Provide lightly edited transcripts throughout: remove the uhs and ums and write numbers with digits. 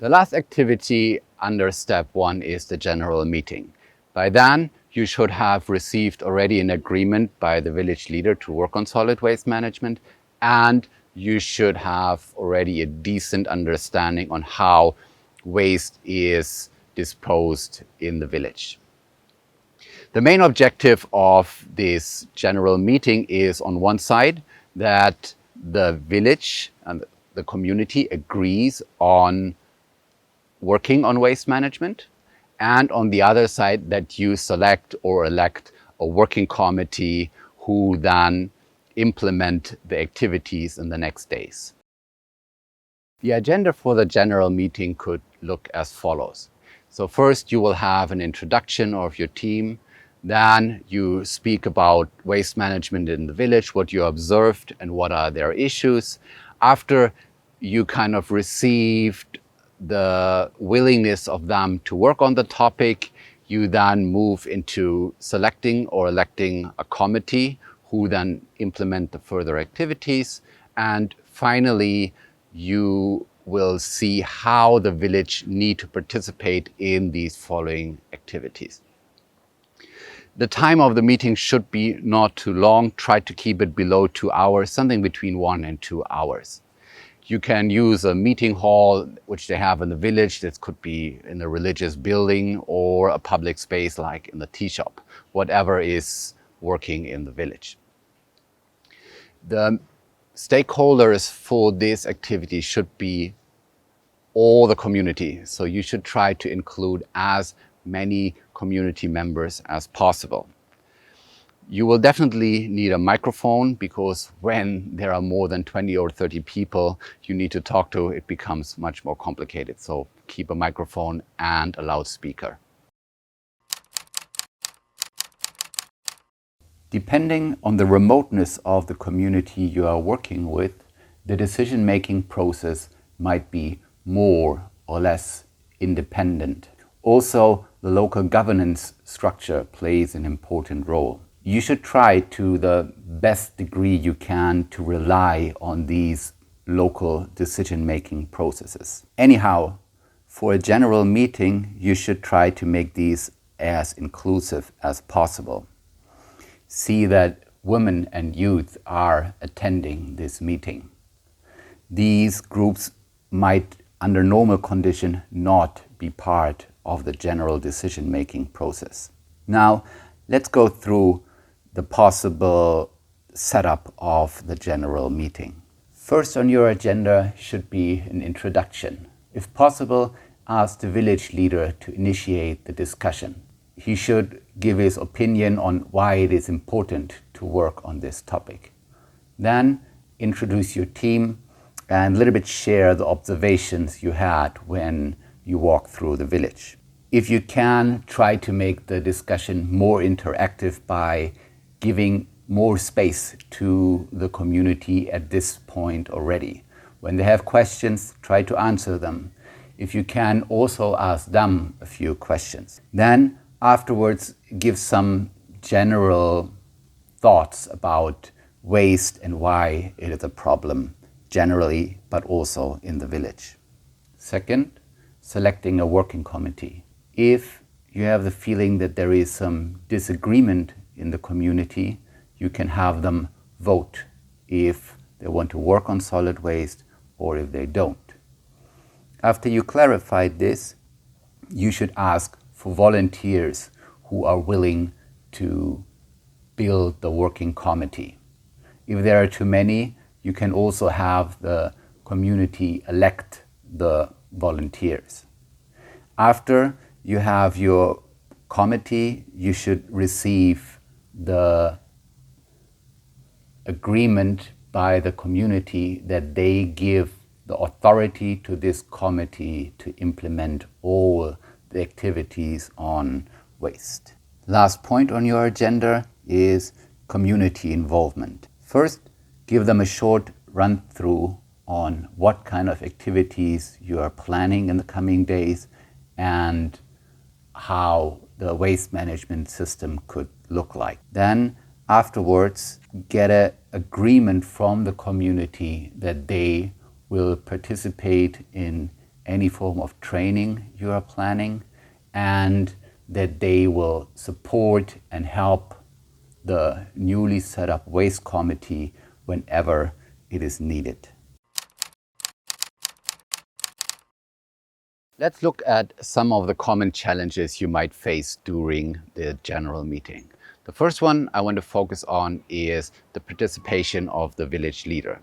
The last activity under step 1 is the general meeting. By then, you should have received already an agreement by the village leader to work on solid waste management, and you should have already a decent understanding on how waste is disposed in the village. The main objective of this general meeting is, on one side, that the village and the community agrees on working on waste management, and on the other side, that you select or elect a working committee who then implement the activities in the next days. The agenda for the general meeting could look as follows. So first, you will have an introduction of your team. Then you speak about waste management in the village, what you observed and what are their issues. After you kind of received the willingness of them to work on the topic, you then move into selecting or electing a committee who then implement the further activities. And finally, you will see how the village need to participate in these following activities. The time of the meeting should be not too long. Try to keep it below 2 hours, something between 1 and 2 hours. You can use a meeting hall, which they have in the village. This could be in a religious building or a public space like in the tea shop, whatever is working in the village. The stakeholders for this activity should be all the community. So you should try to include as many community members as possible. You will definitely need a microphone, because when there are more than 20 or 30 people you need to talk to, it becomes much more complicated. So keep a microphone and a loudspeaker. Depending on the remoteness of the community you are working with, the decision-making process might be more or less independent. Also, the local governance structure plays an important role. You should try to the best degree you can to rely on these local decision-making processes. Anyhow, for a general meeting, you should try to make these as inclusive as possible. See that women and youth are attending this meeting. These groups might, under normal condition, not be part of the general decision-making process. Now, let's go through the possible setup of the general meeting. First on your agenda should be an introduction. If possible, ask the village leader to initiate the discussion. He should give his opinion on why it is important to work on this topic. Then introduce your team and a little bit share the observations you had when you walk through the village. If you can, try to make the discussion more interactive by giving more space to the community at this point already. When they have questions, try to answer them. If you can, also ask them a few questions. Then afterwards, give some general thoughts about waste and why it is a problem generally, but also in the village. Second, selecting a working committee. If you have the feeling that there is some disagreement in the community, you can have them vote if they want to work on solid waste or if they don't. After you clarified this, you should ask for volunteers who are willing to build the working committee. If there are too many, you can also have the community elect the volunteers. After you have your committee, you should receive the agreement by the community that they give the authority to this committee to implement all the activities on waste. Last point on your agenda is community involvement. First, give them a short run-through on what kind of activities you are planning in the coming days and how the waste management system could look like. Then afterwards, get an agreement from the community that they will participate in any form of training you are planning, and that they will support and help the newly set up waste committee whenever it is needed. Let's look at some of the common challenges you might face during the general meeting. The first one I want to focus on is the participation of the village leader.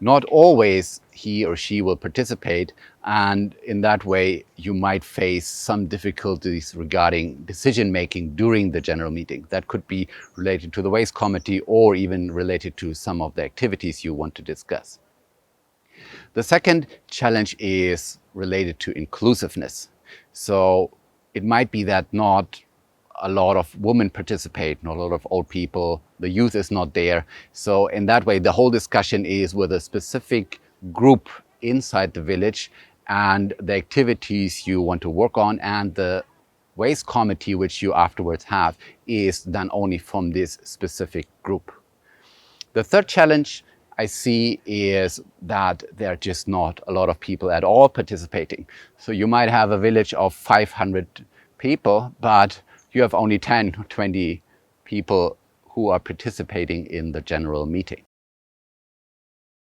Not always he or she will participate, and in that way you might face some difficulties regarding decision making during the general meeting. That could be related to the waste committee or even related to some of the activities you want to discuss. The second challenge is related to inclusiveness. So it might be that not a lot of women participate, not a lot of old people, the youth is not there. So in that way, the whole discussion is with a specific group inside the village and the activities you want to work on, and the waste committee which you afterwards have is done only from this specific group. The third challenge I see is that there are just not a lot of people at all participating. So you might have a village of 500 people, but you have only 10 or 20 people who are participating in the general meeting.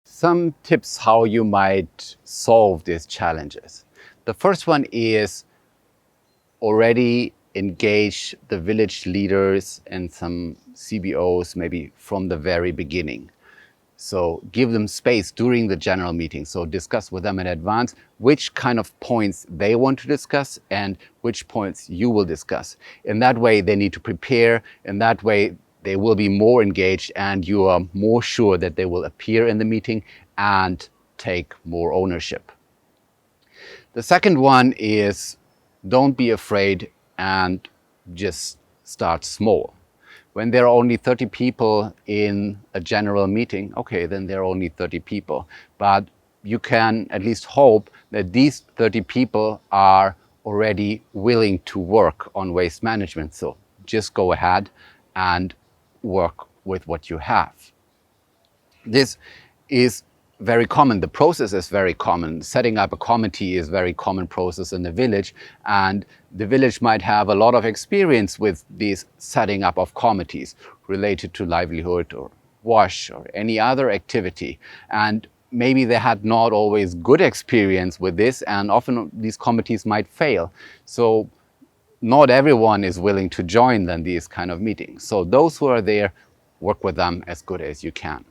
Some tips how you might solve these challenges. The first one is already engage the village leaders and some CBOs maybe from the very beginning. So give them space during the general meeting. So discuss with them in advance which kind of points they want to discuss and which points you will discuss. In that way, they need to prepare. In that way, they will be more engaged and you are more sure that they will appear in the meeting and take more ownership. The second one is don't be afraid and just start small. When there are only 30 people in a general meeting, okay, then there are only 30 people. But you can at least hope that these 30 people are already willing to work on waste management. So just go ahead and work with what you have. This is very common. The process is very common. Setting up a committee is a very common process in the village, and the village might have a lot of experience with this setting up of committees related to livelihood or wash or any other activity. And maybe they had not always good experience with this, and often these committees might fail. So not everyone is willing to join then these kind of meetings. So those who are there, work with them as good as you can.